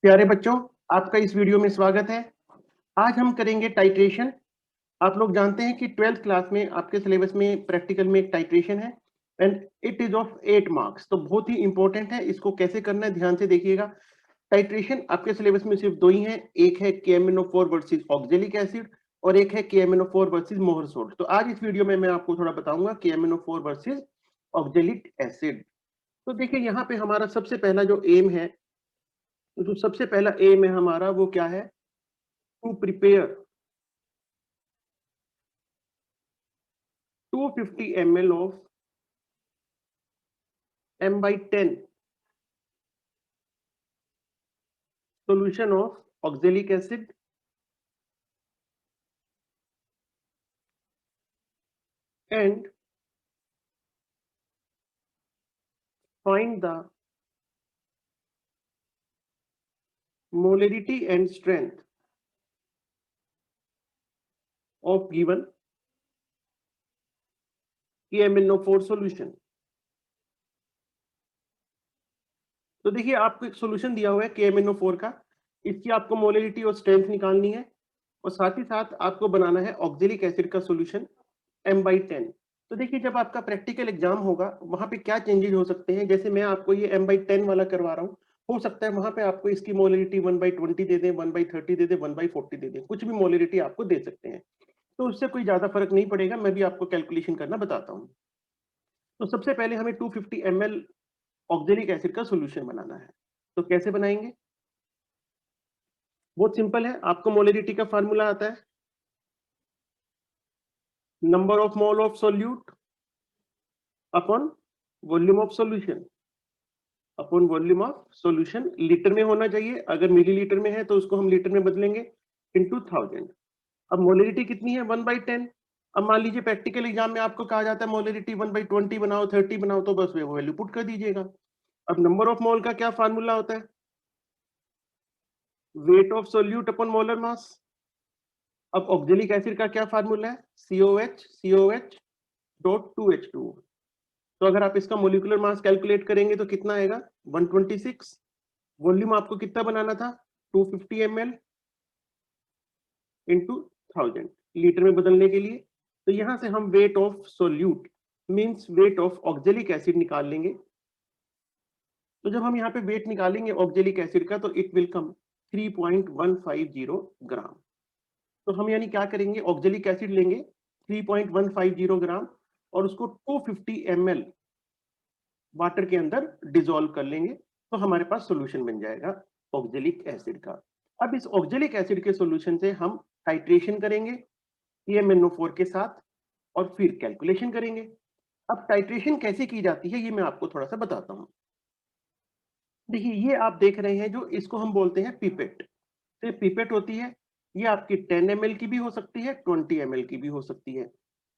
प्यारे बच्चों, आपका इस वीडियो में स्वागत है। आज हम करेंगे टाइट्रेशन। आप लोग जानते हैं कि 12th क्लास में आपके सिलेबस में प्रैक्टिकल में एक टाइट्रेशन है and it is of 8 marks. तो बहुत ही इंपॉर्टेंट है, इसको कैसे करना है ध्यान से देखिएगा। टाइट्रेशन आपके सिलेबस में सिर्फ दो ही हैं, एक है KMnO4 वर्सेस ऑक्जेलिक एसिड और एक है KMnO4 वर्सेस मोहर सोल्ट। तो आज इस वीडियो में मैं आपको थोड़ा बताऊंगा KMnO4 वर्सेस ऑक्जेलिक एसिड। तो देखिए यहाँ पे हमारा सबसे पहला जो एम है, तो जो सबसे पहला एम है हमारा वो क्या है? To prepare 250 ml of M/10 solution of oxalic acid and find the molarity and strength of given KMnO4 solution। तो देखिए आपको एक सॉल्यूशन दिया हुआ है KMnO4 का, इसकी आपको मोलरिटी और स्ट्रेंथ निकालनी है और साथ ही साथ आपको बनाना है ऑक्जेलिक एसिड का सॉल्यूशन M/10। तो देखिए जब आपका प्रैक्टिकल एग्जाम होगा वहां पे क्या चेंजेस हो सकते हैं, जैसे मैं आपको ये M/10 वाला करवा रहा हूँ, हो सकता है वहां पे आपको इसकी मोलरिटी 1/20 दे दें, 1/30 दे दें, 1/40 दे दें, कुछ भी मोलरिटी आपको दे सकते हैं। तो उससे कोई ज्यादा फर्क नहीं पड़ेगा, मैं भी आपको कैलकुलेशन करना बताता हूँ। तो सबसे पहले हमें 250 ml ऑक्जेलिक एसिड का सॉल्यूशन बनाना है। तो कैसे बनाएंगे? बहुत सिंपल है, आपको मोलरिटी का फार्मूला आता है, number of mole of solute upon volume of solution upon volume of solution. Litre में होना चाहिए, अगर मिलीलीटर में है तो उसको हम लीटर में बदलेंगे, इनटू 1000। अब मोलरिटी कितनी है? 1/10। अब मान लीजिए प्रैक्टिकल एग्जाम में आपको कहा जाता है मोलरिटी 1/20 बनाओ, 30 बनाओ, तो बस वो वैल्यू पुट कर दीजिएगा। अब नंबर ऑफ मोल का क्या फार्मूला होता है? Weight of solute upon molar mass. अब ऑक्जेलिक एसिड का क्या फार्मूला है? COH dot 2H2। तो अगर आप इसका मोलिकुलर मास कैलकुलेट करेंगे तो कितना आएगा? 126। वॉल्यूम आपको कितना बनाना था? 250 ml इंटू 1000, लीटर में बदलने के लिए। तो यहां से हम weight of solute means weight of oxalic acid निकाल लेंगे। तो जब हम यहाँ पे वेट निकालेंगे ऑक्जेलिक एसिड का तो इट विल कम 3.150 ग्राम। तो हम यानी क्या करेंगे, ऑक्जेलिक एसिड लेंगे 3.150 ग्राम और उसको 250 ml वाटर के अंदर डिसॉल्व कर लेंगे, तो हमारे पास सॉल्यूशन बन जाएगा ऑक्जेलिक एसिड का। अब इस ऑक्जेलिक एसिड के सॉल्यूशन से हम टाइट्रेशन करेंगे KMnO4 के साथ और फिर कैलकुलेशन करेंगे। अब टाइट्रेशन कैसे की जाती है ये मैं आपको थोड़ा सा बताता हूँ। देखिए ये आप देख रहे हैं, जो इसको हम बोलते हैं पिपेट। तो ये पिपेट होती है, ये आपकी 10 ml की भी हो सकती है, 20 ml की भी हो सकती है।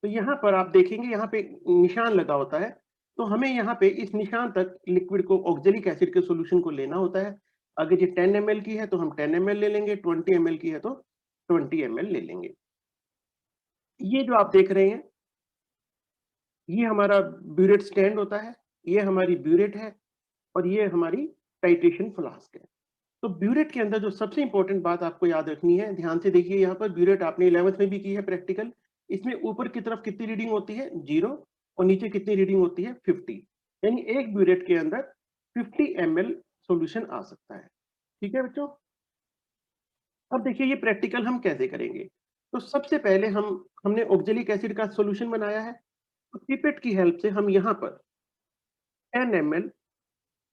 तो यहाँ पर आप देखेंगे यहाँ पे निशान लगा होता है, तो हमें यहाँ पे इस निशान तक लिक्विड को ऑक्जेलिक एसिड के सॉल्यूशन को लेना होता है। अगर ये 10 ml की है तो हम 10 ml ले लेंगे, 20 ml की है तो 20 ml ले लेंगे। ये जो आप देख रहे हैं ये हमारा ब्यूरेट स्टैंड होता है, ये हमारी ब्यूरेट है और ये हमारी टाइट्रेशन फ्लास्क है। तो ब्यूरेट के अंदर जो सबसे इंपॉर्टेंट बात आपको याद रखनी है, ध्यान से देखिए, यहाँ पर ब्यूरेट आपने 11th में भी की है प्रैक्टिकल। इसमें ऊपर की तरफ कितनी रीडिंग होती है? 0। और नीचे कितनी रीडिंग होती है? 50। यानी एक ब्यूरेट के अंदर 50 ml सॉल्यूशन आ सकता है। ठीक है बच्चों? अब देखिए ये प्रैक्टिकल हम कैसे करेंगे। तो सबसे पहले हमने ऑक्जेलिक एसिड का सॉल्यूशन बनाया है, तो पिपेट की हेल्प से हम यहाँ पर 10 ml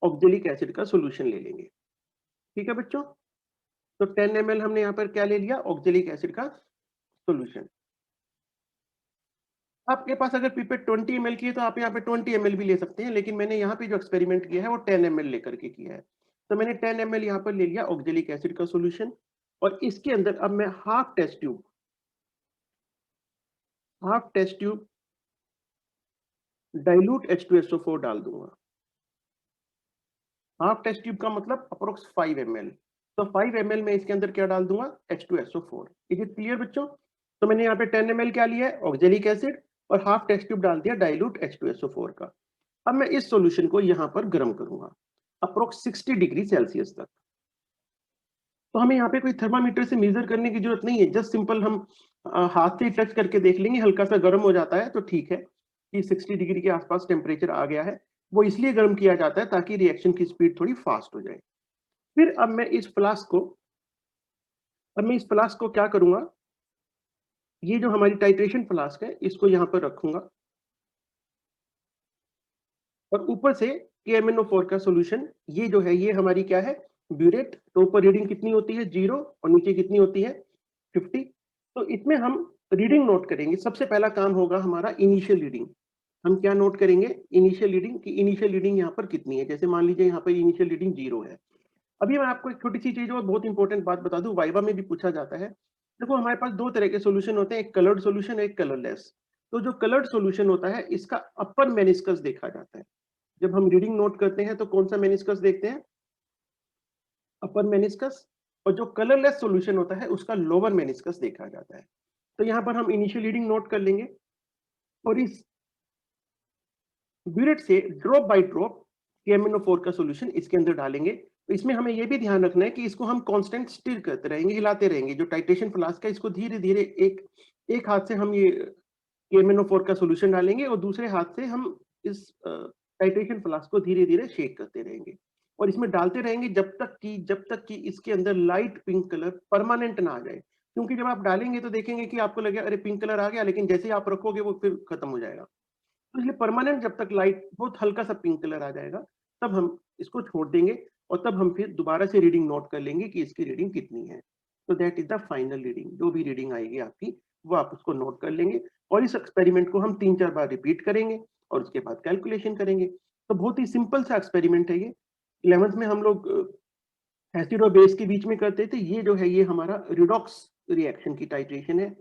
ऑक्जेलिक एसिड का सॉल्यूशन ले लेंगे। ठीक है बच्चों? तो 10 ml हमने यहाँ पर क्या ले लिया? ऑक्जेलिक एसिड का सॉल्यूशन। आपके पास अगर पिपेट 20 ml की है तो आप यहाँ पे 20 ml भी ले सकते हैं, लेकिन मैंने यहाँ पे जो एक्सपेरिमेंट किया है वो 10 ml लेकर के किया है। तो मैंने 10 ml यहाँ पर ले लिया ऑक्जेलिक एसिड का सॉल्यूशन और इसके अंदर अब मैं half test tube dilute H2SO4 डाल दूंगा। हाफ टेस्ट ट्यूब का मतलब अप्रोक्स 5 ml। तो 5 ml में इसके अंदर क्या डाल दूंगा? H2SO4। इज इट क्लियर बच्चों? तो मैंने यहाँ पे 10 ml क्या लिया है? ऑक्जेलिक एसिड, और हाफ टेस्ट ट्यूब डाल दिया डाइल्यूट H2SO4 का। अब मैं इस सॉल्यूशन को यहाँ पर गर्म करूंगा अप्रोक्स 60 डिग्री सेल्सियस तक। तो हमें यहाँ पे कोई थर्मामीटर से मेजर करने की जरूरत नहीं है, जस्ट सिंपल हम हाथ से टच करके देख लेंगे, हल्का सा गर्म हो जाता है तो ठीक है कि 60 डिग्री के आसपास टेम्परेचर आ गया है। वो इसलिए गर्म किया जाता है ताकि रिएक्शन की स्पीड थोड़ी फास्ट हो जाए। फिर अब मैं इस फ्लास्क को क्या करूंगा, ये जो हमारी टाइट्रेशन फ्लास्क है इसको यहाँ पर रखूंगा और ऊपर से KMnO4 का सॉल्यूशन, ये जो है ये हमारी क्या है, ब्यूरेट। तो ऊपर रीडिंग कितनी होती है 0 और नीचे कितनी होती है 50। तो इसमें हम रीडिंग नोट करेंगे। सबसे पहला काम होगा हमारा इनिशियल रीडिंग। हम क्या नोट करेंगे, इनिशियल रीडिंग की इनिशियल रीडिंग यहाँ पर कितनी है। जैसे मान लीजिए यहाँ पर इनिशियल रीडिंग 0 है। अभी मैं आपको एक छोटी सी चीज और बहुत इंपॉर्टेंट बात बता दूं, वाइवा में भी पूछा जाता है। देखो हमारे पास दो तरह के सॉल्यूशन होते हैं, एक कलर्ड सॉल्यूशन, एक कलरलेस। तो जो कलर्ड सॉल्यूशन होता है इसका अपर मेनिस्कस देखा जाता है। जब हम रीडिंग नोट करते हैं तो कौन सा मेनिस्कस देखते हैं, अपर मेनिस्कस। और जो कलरलेस सॉल्यूशन होता है उसका लोअर मेनिस्कस देखा जाता है। तो यहाँ पर हम इनिशियल रीडिंग नोट कर लेंगे और इस ब्यूरेट से ड्रॉप बाय ड्रॉप KMnO4 का सॉल्यूशन इसके अंदर डालेंगे। तो इसमें हमें यह भी ध्यान रखना है कि इसको हम कांस्टेंट स्टिर करते रहेंगे, हिलाते रहेंगे। जो टाइट्रेशन फ्लास्क है इसको धीरे धीरे एक हाथ से हम ये KMnO4 का सॉल्यूशन डालेंगे और दूसरे हाथ से हम इस टाइट्रेशन फ्लास्क को धीरे धीरे शेक करते रहेंगे और इसमें डालते रहेंगे जब तक कि इसके अंदर लाइट पिंक कलर परमानेंट ना आ जाए। क्योंकि जब आप डालेंगे तो देखेंगे कि आपको लगेगा अरे पिंक कलर आ गया, लेकिन जैसे ही आप रखोगे वो फिर खत्म हो जाएगा। तो इसलिए परमानेंट जब तक लाइट बहुत हल्का सा पिंक कलर आ जाएगा तब हम इसको छोड़ देंगे और तब हम फिर दोबारा से रीडिंग नोट कर लेंगे कि इसकी रीडिंग कितनी है। तो that is the final reading. जो भी रीडिंग आएगी आपकी वो आप उसको नोट कर लेंगे और इस एक्सपेरिमेंट को हम 3-4 बार रिपीट करेंगे और उसके बाद कैलकुलेशन करेंगे। तो बहुत ही सिंपल सा एक्सपेरिमेंट है ये। 11th में हम लोग एसिड और बेस के बीच में करते थे। ये जो है ये हमारा रिडॉक्स रिएक्शन की टाइट्रेशन है।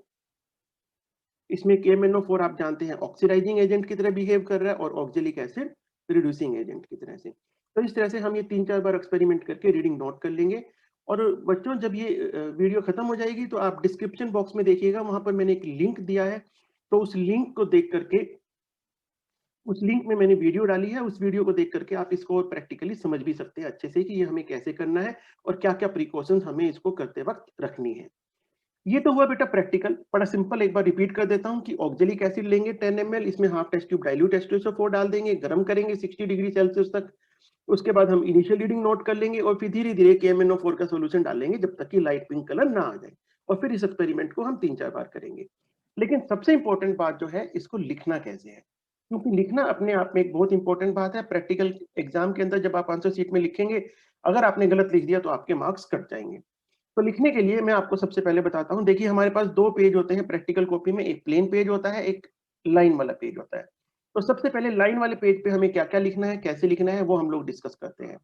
इसमें KMnO4 आप जानते हैं ऑक्सीडाइजिंग एजेंट की तरह बिहेव कर रहा है और ऑक्जेलिक एसिड रिड्यूसिंग एजेंट की तरह से। तो इस तरह से हम ये 3-4 बार एक्सपेरिमेंट करके रीडिंग नोट कर लेंगे। और बच्चों जब ये वीडियो खत्म हो जाएगी तो आप डिस्क्रिप्शन बॉक्स में देखिएगा, वहां पर मैंने एक लिंक दिया है। तो उस लिंक को देख करके, उस लिंक में मैंने वीडियो डाली है, उस वीडियो को देख करके आप इसको और प्रैक्टिकली समझ भी सकते हैं अच्छे से कि ये हमें कैसे करना है और क्या क्या प्रिकॉशंस हमें इसको करते वक्त रखनी है। ये तो हुआ बेटा प्रैक्टिकल, बड़ा सिंपल। एक बार रिपीट कर देता हूं कि ऑक्जेलिक एसिड लेंगे 10 ml, इसमें half test tube dilute H2SO4 डाल देंगे, गर्म करेंगे 60 डिग्री सेल्सियस तक। उसके बाद हम इनिशियल रीडिंग नोट कर लेंगे और फिर धीरे धीरे KMnO4 का सॉल्यूशन डालेंगे जब तक कि लाइट पिंक कलर ना आ जाए। और फिर इस एक्सपेरिमेंट को हम 3-4 बार करेंगे। लेकिन सबसे इंपॉर्टेंट बात जो है, इसको लिखना कैसे है। क्योंकि लिखना अपने आप में एक बहुत इंपॉर्टेंट बात है। प्रैक्टिकल एग्जाम के अंदर जब आप आंसर शीट में लिखेंगे, अगर आपने गलत लिख दिया तो आपके मार्क्स कट जाएंगे। तो लिखने के लिए मैं आपको सबसे पहले बताता हूं। देखिए हमारे पास दो पेज होते हैं प्रैक्टिकल कॉपी में, एक प्लेन पेज होता है, एक लाइन वाला पेज होता है। तो सबसे पहले लाइन वाले पेज पे हमें क्या क्या लिखना है, कैसे लिखना है, वो हम लोग डिस्कस करते हैं।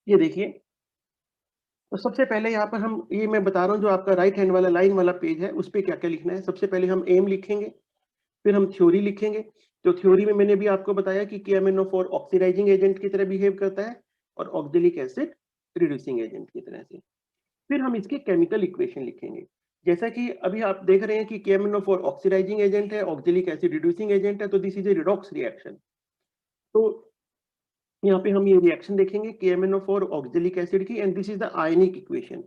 ये देखिए, तो सबसे पहले यहाँ पर हम, ये मैं बता रहा हूँ जो आपका राइट हैंड वाला लाइन वाला पेज है उस पर क्या क्या लिखना है। सबसे पहले हम एम लिखेंगे, फिर हम थ्योरी लिखेंगे। तो थ्योरी में मैंने भी आपको बताया कि KMnO4 ऑक्सीडाइजिंग एजेंट की तरह बिहेव करता है और ऑक्जेलिक एसिड रिड्यूसिंग एजेंट की तरह से। फिर हम इसके केमिकल इक्वेशन लिखेंगे। जैसा कि अभी आप देख रहे हैं कि KMnO4 ऑक्सीडाइजिंग एजेंट है, ऑक्जेलिक एसिड रिड्यूसिंग एजेंट है, तो this is a redox reaction. तो यहाँ पे हम ये रिएक्शन देखेंगे KMnO4 ऑक्जेलिक एसिड की, and this is the ionic equation.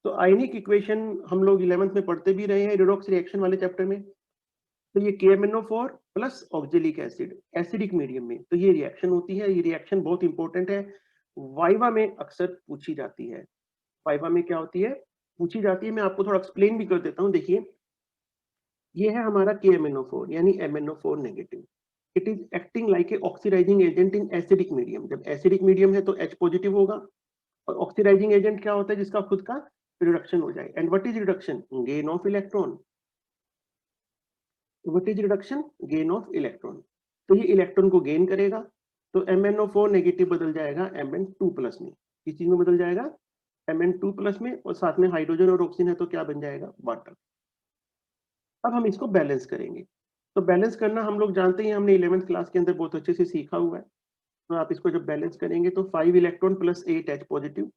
तो आयनिक इक्वेशन हम लोग 11th में पढ़ते भी रहे हैं रिडॉक्स रिएक्शन वाले चैप्टर में। तो ये KMnO4 plus oxalic acid acidic medium में, तो ये रिएक्शन होती है। ये रिएक्शन बहुत इंपॉर्टेंट है, वाइवा में अक्सर पूछी जाती है। वाइवा में क्या होती है, पूछी जाती है। मैं आपको थोड़ा एक्सप्लेन भी कर देता हूँ। देखिए ये है हमारा KMnO4 यानी MnO4 negative. It is acting like a oxidising agent in acidic medium. जब एसिडिक मीडियम है तो H पॉजिटिव होगा। और ऑक्सीडाइजिंग एजेंट क्या होता है, जिसका खुद का रिडक्शन हो जाए। And what is reduction, gain of electron. What is reduction, gain of electron. तो ये इलेक्ट्रॉन को गेन करेगा। तो MnO4 नेगेटिव बदल जाएगा Mn2 प्लस में। किस चीज में बदल जाएगा, Mn2 प्लस में, और साथ में हाइड्रोजन और ऑक्सीजन है तो क्या बन जाएगा, वाटर। अब हम इसको बैलेंस करेंगे। तो बैलेंस करना हम लोग जानते हैं, हमने 11th क्लास के अंदर बहुत अच्छे से सीखा हुआ है। तो आप इसको जब बैलेंस करेंगे तो 5 इलेक्ट्रॉन प्लस 8 H पॉजिटिव,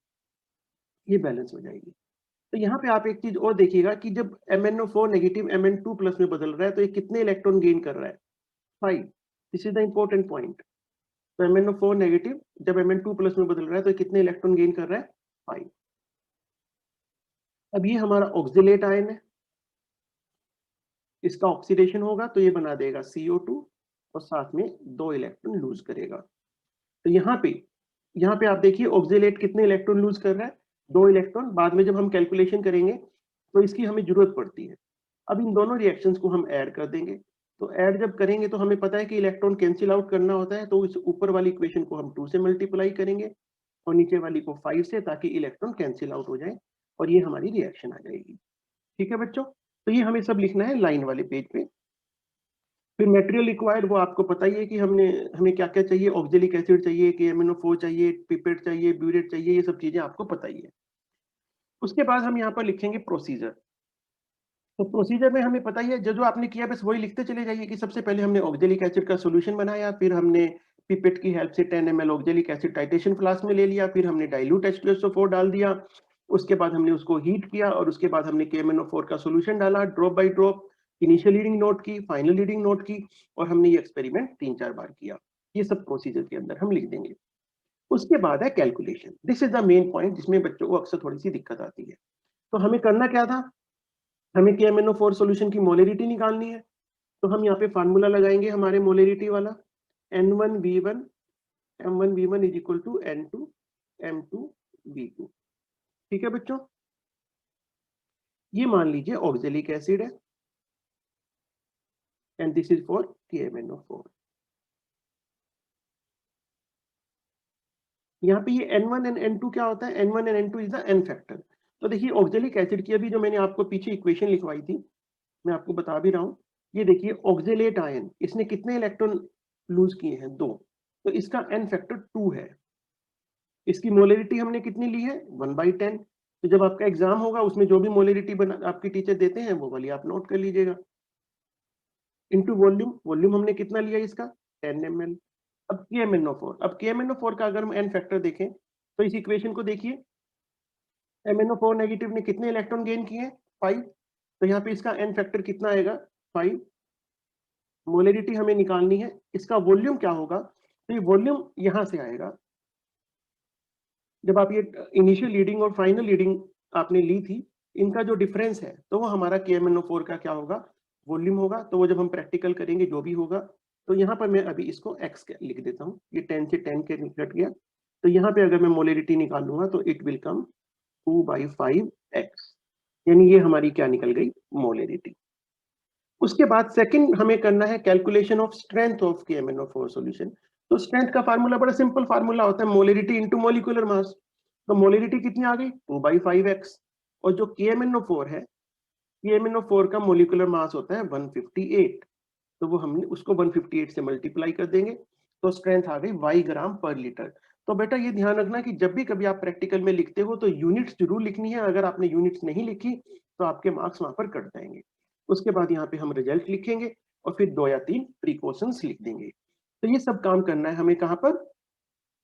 ये बैलेंस हो जाएगी। तो यहाँ पे आप एक चीज और देखिएगा कि जब MnO4 नेगेटिव Mn2 प्लस में बदल रहा है तो ये कितने इलेक्ट्रॉन गेन कर रहा है, 5। This is the important point. तो MnO4 नेगेटिव जब Mn2 प्लस में बदल रहा है तो कितने इलेक्ट्रॉन गेन कर रहा है, 5। अब ये हमारा ऑक्सिलेट आयन है, इसका ऑक्सीडेशन होगा तो ये बना देगा CO2 और साथ में 2 इलेक्ट्रॉन लूज करेगा। तो यहाँ पे आप देखिए ऑक्सिलेट कितने इलेक्ट्रॉन लूज कर रहा है, 2 इलेक्ट्रॉन। बाद में जब हम कैलकुलेशन करेंगे तो इसकी हमें जरूरत पड़ती है। अब इन दोनों रिएक्शंस को हम ऐड कर देंगे। तो ऐड जब करेंगे तो हमें पता है कि इलेक्ट्रॉन कैंसिल आउट करना होता है, तो इस ऊपर वाली इक्वेशन को हम 2 से मल्टीप्लाई करेंगे और नीचे वाली को 5 से, ताकि इलेक्ट्रॉन कैंसिल आउट हो जाए और ये हमारी रिएक्शन आ जाएगी। ठीक है बच्चों, तो ये हमें सब लिखना है लाइन वाले पेज पे। फिर मटेरियल रिक्वायर्ड वो आपको पता ही है कि हमें क्या क्या चाहिए, ऑक्जेलिक एसिड चाहिए, KMnO4 चाहिए, पिपेट चाहिए, ब्यूरेट चाहिए, ये सब चीजें आपको पता ही है। उसके बाद हम यहाँ पर लिखेंगे प्रोसीजर। तो प्रोसीजर में हमें पता ही है, जो जो आपने किया बस वही लिखते चले जाइए कि सबसे पहले हमने ऑक्जेलिक एसिड का सोल्यूशन बनाया, फिर हमने पिपेट की हेल्प से 10 ml oxalic acid titration flask में ले लिया, फिर हमने डाइल्यूट H2SO4 डाल दिया, उसके बाद हमने उसको हीट किया और उसके बाद हमने KMnO4 का सोल्यूशन डाला drop by drop, initial reading note की, फाइनल रीडिंग नोट की, और हमने ये एक्सपेरिमेंट 3-4 बार किया। ये सब प्रोसीजर के अंदर हम लिख देंगे। उसके बाद है calculation. This is the main point जिसमें बच्चों को अक्सर थोड़ी सी दिक्कत आती है। तो हमें करना क्या था, हमें KMnO4 सॉल्यूशन की मोलरिटी निकालनी है। तो हम यहाँ पे फार्मूला लगाएंगे हमारे मोलरिटी वाला, N1V1 M1V1 is equal to N2 M2V2। ठीक है बच्चों, ये मान लीजिए ऑक्जेलिक एसिड है and this is for KMnO4। यहाँ पे ये N1 एंड N2 क्या होता है, N1 and N2 is the n factor. तो देखिए ऑक्जेलिक एसिड की अभी जो मैंने आपको पीछे इक्वेशन लिखवाई थी, मैं आपको बता भी रहा हूँ। ये देखिए ऑक्जेलेट आयन, इसने कितने इलेक्ट्रॉन लूज किए हैं, 2। तो इसका एन फैक्टर 2 है। इसकी मोलरिटी हमने कितनी ली है, 1/10। तो जब आपका एग्जाम होगा उसमें जो भी मोलरिटी आपकी टीचर देते हैं वो वाली आप नोट कर लीजिएगा। इनटू वॉल्यूम, वॉल्यूम हमने कितना लिया इसका, 10 ml। अब KMnO4 का अगर हम एन फैक्टर देखें तो इस इक्वेशन को देखिए, MnO4 नेगेटिव ने कितने इलेक्ट्रॉन गेन किए, 5। तो यहाँ पे इसका एन फैक्टर कितना आएगा, 5। मोलरिटी हमें निकालनी है, इसका वॉल्यूम क्या होगा, तो ये वॉल्यूम यहां से आएगा। जब आप ये इनिशियल रीडिंग और फाइनल रीडिंग आपने ली थी, इनका जो डिफरेंस है तो वो हमारा KMnO4 का क्या होगा, वॉल्यूम होगा। तो वो जब हम प्रैक्टिकल करेंगे जो भी होगा, तो यहाँ पर मैं अभी इसको x लिख देता हूँ, ये 10 से 10 के घट गया। तो यहाँ पे अगर मैं मोलरिटी निकालूंगा तो इट विल कम 2/5x, यानी ये हमारी क्या निकल गई, मोलरिटी। उसके बाद सेकंड हमें करना है calculation of strength of KMnO4 solution. तो स्ट्रेंथ का फार्मूला बड़ा सिंपल फार्मूला होता है, मोलरिटी इनटू मॉलिक्यूलर मास। तो मोलरिटी कितनी आ गई, 2/5x। और जो KMnO4 है, KMnO4 का मोलिकुलर मास होता है 158। तो वो हमने उसको 158 से मल्टीप्लाई कर देंगे, तो स्ट्रेंथ आ गई y ग्राम पर लीटर। तो बेटा ये ध्यान रखना कि जब भी कभी आप प्रैक्टिकल में लिखते हो तो यूनिट्स जरूर लिखनी है। अगर आपने यूनिट्स नहीं लिखी तो आपके मार्क्स वहां पर कट जाएंगे। उसके बाद यहाँ पे हम रिजल्ट लिखेंगे और फिर 2 या 3 प्रिकॉशंस लिख देंगे। तो ये सब काम करना है हमें कहाँ पर,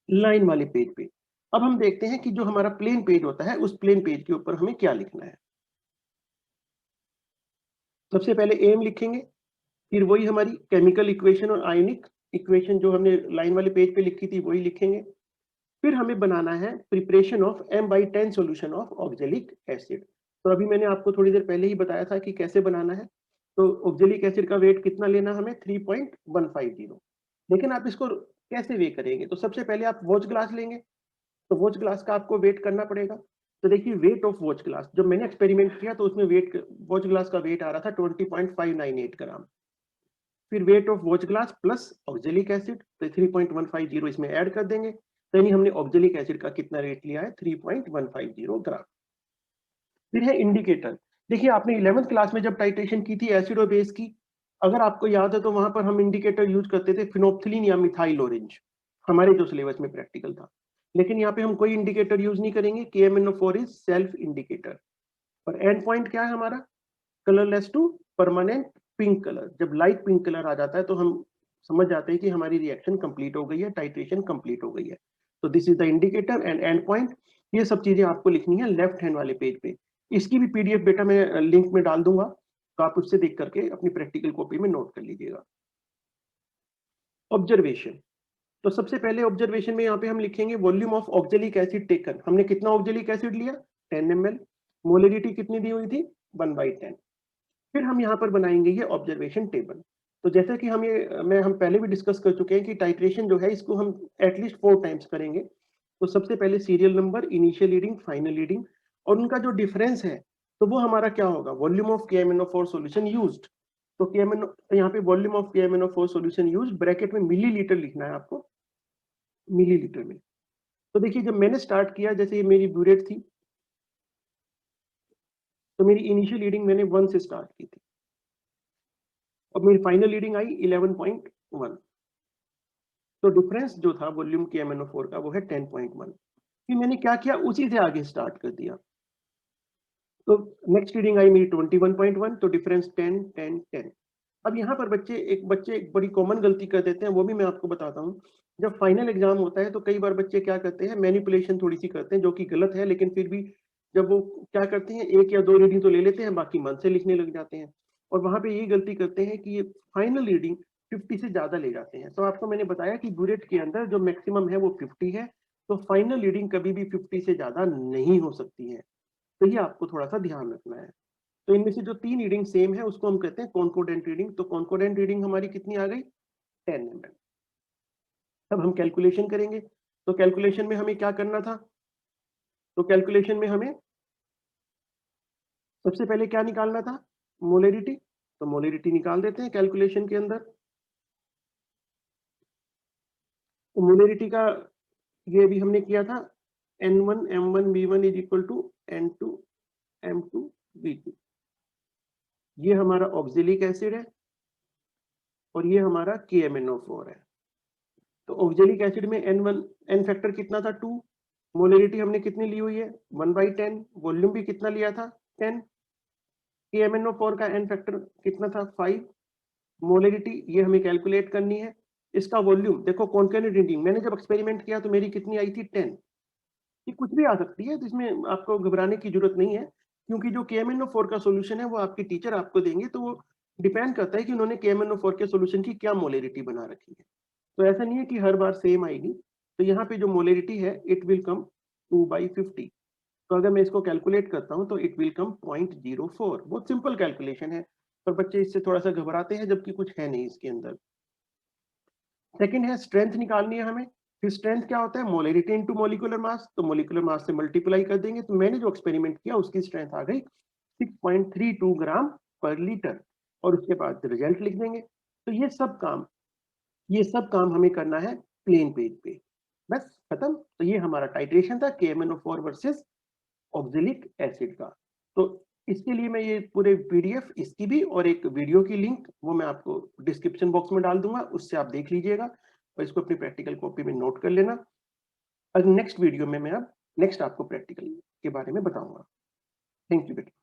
लाइन वाले पेज पे। अब हम देखते हैं कि जो हमारा प्लेन पेज होता है उस प्लेन पेज के ऊपर हमें क्या लिखना है। सबसे पहले एम लिखेंगे, फिर वही हमारी केमिकल इक्वेशन और आयनिक इक्वेशन जो हमने लाइन वाले पेज पे लिखी थी वही लिखेंगे। फिर हमें बनाना है preparation of M/10 solution of oxalic acid. तो अभी मैंने आपको थोड़ी देर पहले ही बताया था कि कैसे बनाना है। तो ऑक्जेलिक एसिड का वेट कितना लेना हमें, 3.150। लेकिन आप इसको कैसे वे करेंगे, तो सबसे पहले आप वॉच ग्लास लेंगे। तो वॉच ग्लास का आपको वेट करना पड़ेगा। तो देखिए वेट ऑफ वॉच ग्लास, जब मैंने एक्सपेरिमेंट किया तो उसमें वेट, वॉच ग्लास का वेट आ रहा था 20.598 ग्राम। फिर weight of watch glass plus oxalic acid, तो 3.150 इसमें ऐड कर देंगे। तो यानी हमने ऑक्जेलिक एसिड का कितना रेट लिया है, 3.150 ग्राम। फिर है इंडिकेटर। देखिए आपने 11th क्लास में जब टाइट्रेशन की थी एसिड और बेस की, अगर आपको याद है तो वहां पर हम इंडिकेटर यूज करते थे फिनोप्थिलीन या मिथाइल ऑरेंज, हमारे जो सिलेबस में प्रैक्टिकल था। लेकिन यहाँ पे हम कोई इंडिकेटर यूज नहीं करेंगे, KMnO4 इज सेल्फ इंडिकेटर। और एंड पॉइंट क्या है हमारा, colourless to permanent pink colour. जब लाइट पिंक कलर आ जाता है तो हम समझ जाते हैं कि हमारी रिएक्शन कंप्लीट हो गई है, टाइट्रेशन कंप्लीट हो गई है। तो this is the indicator and and point. ये सब चीजें आपको लिखनी है लेफ्ट हैंड वाले पेज पे। इसकी भी PDF बेटा मैं लिंक में डाल दूंगा, तो आप उससे देख करके अपनी प्रैक्टिकल कॉपी में नोट कर लीजिएगा। ऑब्जर्वेशन, तो सबसे पहले ऑब्जर्वेशन में यहाँ पे हम लिखेंगे volume of oxalic acid taken. हमने कितना ऑक्जेलिक एसिड लिया, 10 ml। मोलरिटी कितनी दी हुई थी 1/10। फिर हम यहाँ पर बनाएंगे ये ऑब्जर्वेशन टेबल। तो जैसे कि हम पहले भी डिस्कस कर चुके हैं कि टाइट्रेशन जो है इसको हम एटलीस्ट 4 टाइम्स करेंगे। तो सबसे पहले serial number, initial reading, final reading, और उनका जो डिफरेंस है तो वो हमारा क्या होगा, volume of KMnO4 solution used. तो KMnO यहाँ पे volume of KMnO4 solution used bracket में मिलीलीटर लिखना है आपको, मिलीलीटर में। तो देखिए जब मैंने स्टार्ट किया, जैसे ये मेरी ब्यूरेट थी, तो मेरी इनिशियल रीडिंग मैंने 1 से स्टार्ट की थी, अब मेरी फाइनल रीडिंग आई 11.1। तो डिफरेंस जो था वॉल्यूम KMnO4 का वो है 10.1। फिर मैंने क्या किया, उसी से आगे स्टार्ट कर दिया। तो नेक्स्ट रीडिंग आई मेरी 21.1, तो डिफरेंस 10 10 10। अब यहाँ पर बच्चे एक बड़ी कॉमन गलती कर देते हैं, वो भी मैं आपको बताता हूँ। जब फाइनल एग्जाम होता है तो कई बार बच्चे क्या करते हैं, मैनिपुलेशन थोड़ी सी करते हैं, जो कि गलत है, लेकिन फिर भी जब वो क्या करते हैं, 1 या 2 रीडिंग तो ले लेते हैं, बाकी मन से लिखने लग जाते हैं। और वहां पे यही गलती करते हैं कि ये फाइनल रीडिंग 50 से ज्यादा ले जाते हैं। तो आपको मैंने बताया कि बुलेट के अंदर जो मैक्सिमम है वो 50 है, तो फाइनल रीडिंग कभी भी 50 से ज्यादा नहीं हो सकती है। तो ये आपको थोड़ा सा ध्यान रखना है। तो इनमें से जो 3 रीडिंग सेम है उसको हम कहते हैं कॉन्कोर्डेंट रीडिंग। तो कॉन्कोर्डेंट रीडिंग हमारी कितनी आ गई, 10 mm। अब हम कैलकुलेशन करेंगे। तो कैलकुलेशन में हमें क्या करना था, तो कैलकुलेशन में हमें सबसे पहले क्या निकालना था, मोलेरिटी। तो मोलेरिटी निकाल देते हैं कैलकुलेशन के अंदर। तो मोलेरिटी का ये भी हमने किया था, N1 M1 B1 is equal to N2 M2 B2। ये हमारा ऑक्जेलिक एसिड है और ये हमारा KMnO4 है। तो ऑक्जेलिक एसिड में N फैक्टर कितना था, 2। मोलेरिटी हमने कितनी ली हुई है, 1/10। वॉल्यूम भी कितना लिया था, 10। KMnO4 का N फैक्टर कितना था, 5। मोलेरिटी ये हमें कैलकुलेट करनी है। इसका वॉल्यूम देखो, कॉन्करेंट रीडिंग मैंने जब एक्सपेरिमेंट किया तो मेरी कितनी आई थी, 10। ये कुछ भी आ सकती है, तो इसमें आपको घबराने की जरूरत नहीं है, क्योंकि जो KMnO4 का सॉल्यूशन है वो आपके टीचर आपको देंगे, तो वो डिपेंड करता है कि उन्होंने KMnO4 के सॉल्यूशन की क्या मोलेरिटी बना रखी है। तो ऐसा नहीं है कि हर बार सेम आएगी। तो यहाँ पे जो मोलेरिटी है इट विल कम 2/50। तो अगर मैं इसको कैलकुलेट करता हूँ तो इट विल कम 0.04। बहुत सिंपल कैलकुलेशन है, पर बच्चे इससे थोड़ा सा घबराते हैं, जबकि कुछ है नहीं इसके अंदर। सेकंड है स्ट्रेंथ निकालनी है हमें। फिर स्ट्रेंथ क्या होता है, मोलेरिटी इनटू मोलिकुलर मास। तो मोलिकुलर मास से मल्टीप्लाई कर देंगे, तो मैंने जो एक्सपेरिमेंट किया उसकी स्ट्रेंथ आ गई 6.32 ग्राम पर लीटर, और उसके बाद रिजल्ट लिख देंगे। तो ये सब काम हमें करना है प्लेन पेज पे, बस खत्म। तो ये हमारा टाइट्रेशन था KMnO4 वर्सेस ऑक्जेलिक एसिड का। तो इसके लिए मैं ये पूरे PDF इसकी भी और एक वीडियो की लिंक वो मैं आपको डिस्क्रिप्शन बॉक्स में डाल दूंगा, उससे आप देख लीजिएगा और इसको अपनी प्रैक्टिकल कॉपी में नोट कर लेना। और नेक्स्ट वीडियो में मैं अब नेक्स्ट आपको प्रैक्टिकल के बारे में बताऊंगा। थैंक यू बेटा।